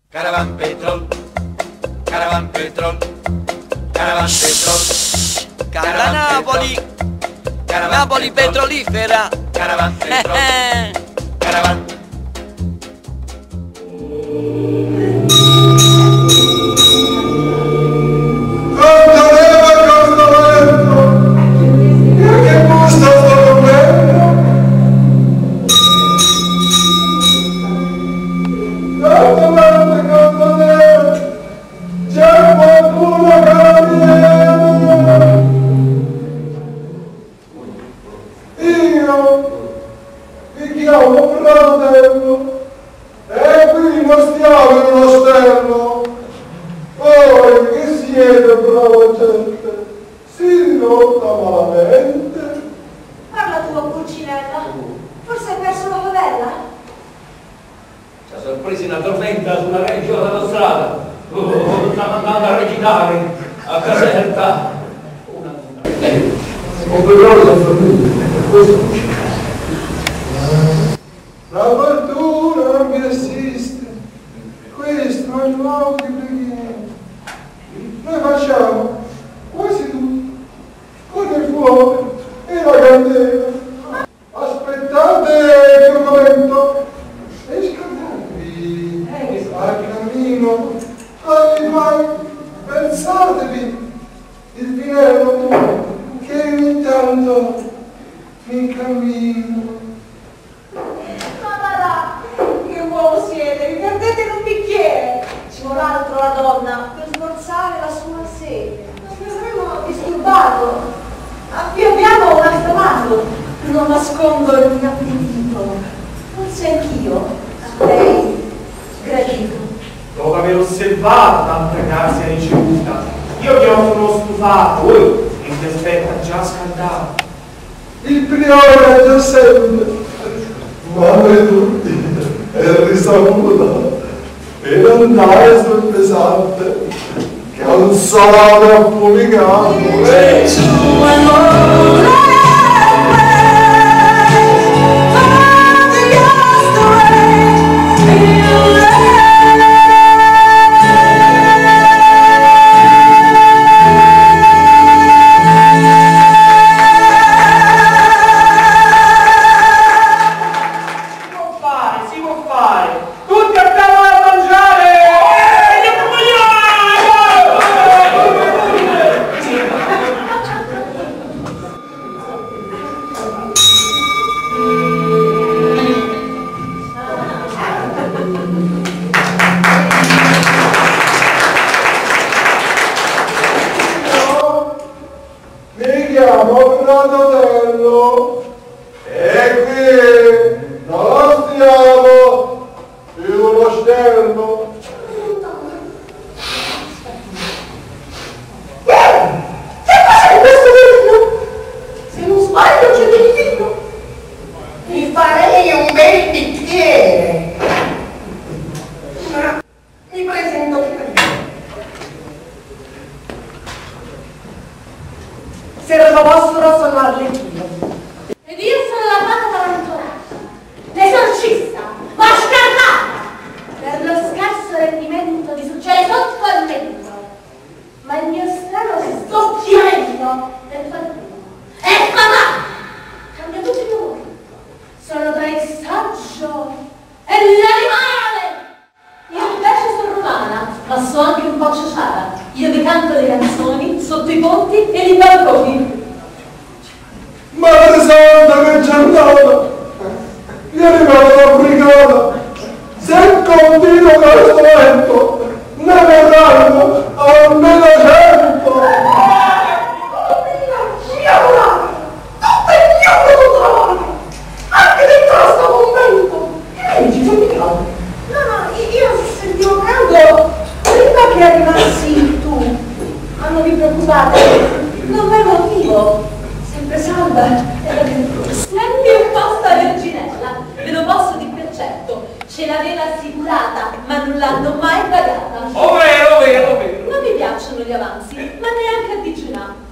Caravan petrol, caravan petrol, caravan petrol. Canta Napoli, Napoli petrolifera. Caravan petrol, caravan.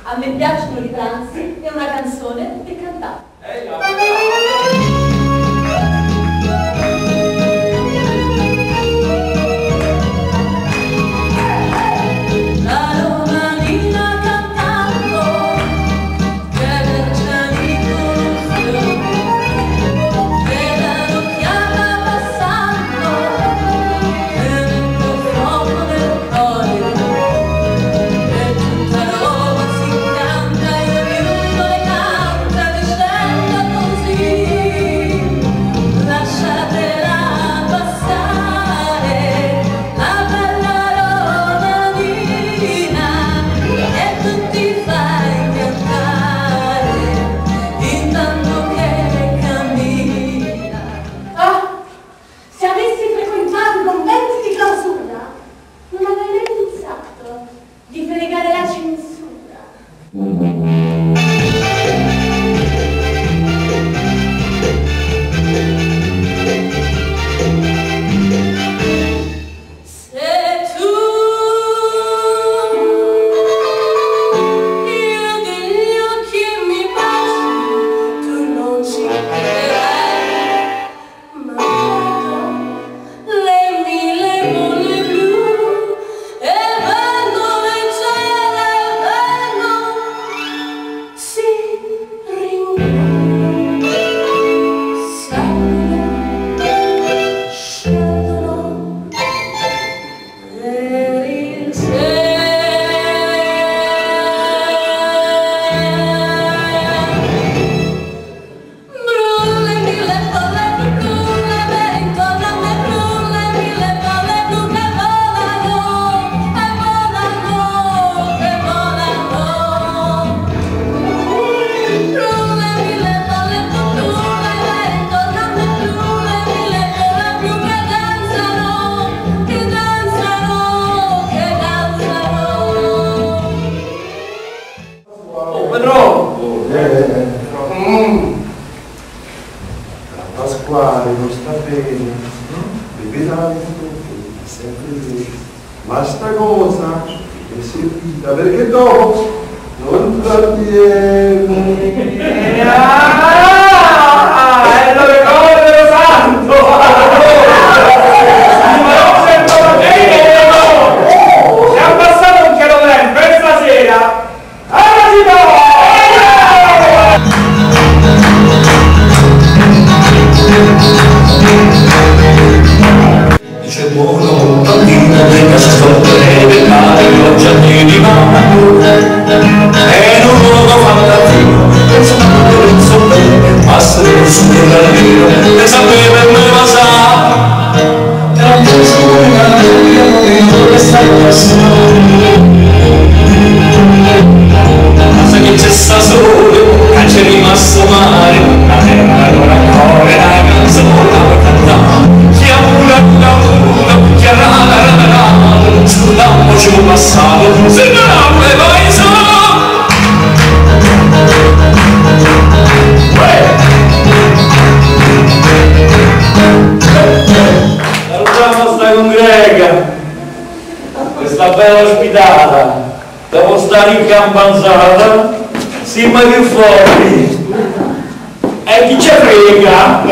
A me piacciono i pranzi e una canzone che cantare. Beverai sempre lui. Ma sta cosa è servita perché dopo non trattiene. È lo ricordo santo! Ma non sento è abbassato un chiarone per stasera! Allora si va! Dice buono bambino del castore del mare oggetti di mamma e non luogo fantasino pensando non so bene ma se non so bene e sapeva e me va sa era un po' su una noia non resta ma se che c'è sta sole che c'è rimasto mare la terra non ancora la canzone la cantava chi ha una chi ha sull'ampo ci ho passato se non aveva in so salutiamo sta congrega questa bella ospitata dopo stare in campanzata si ma più forti e chi ci frega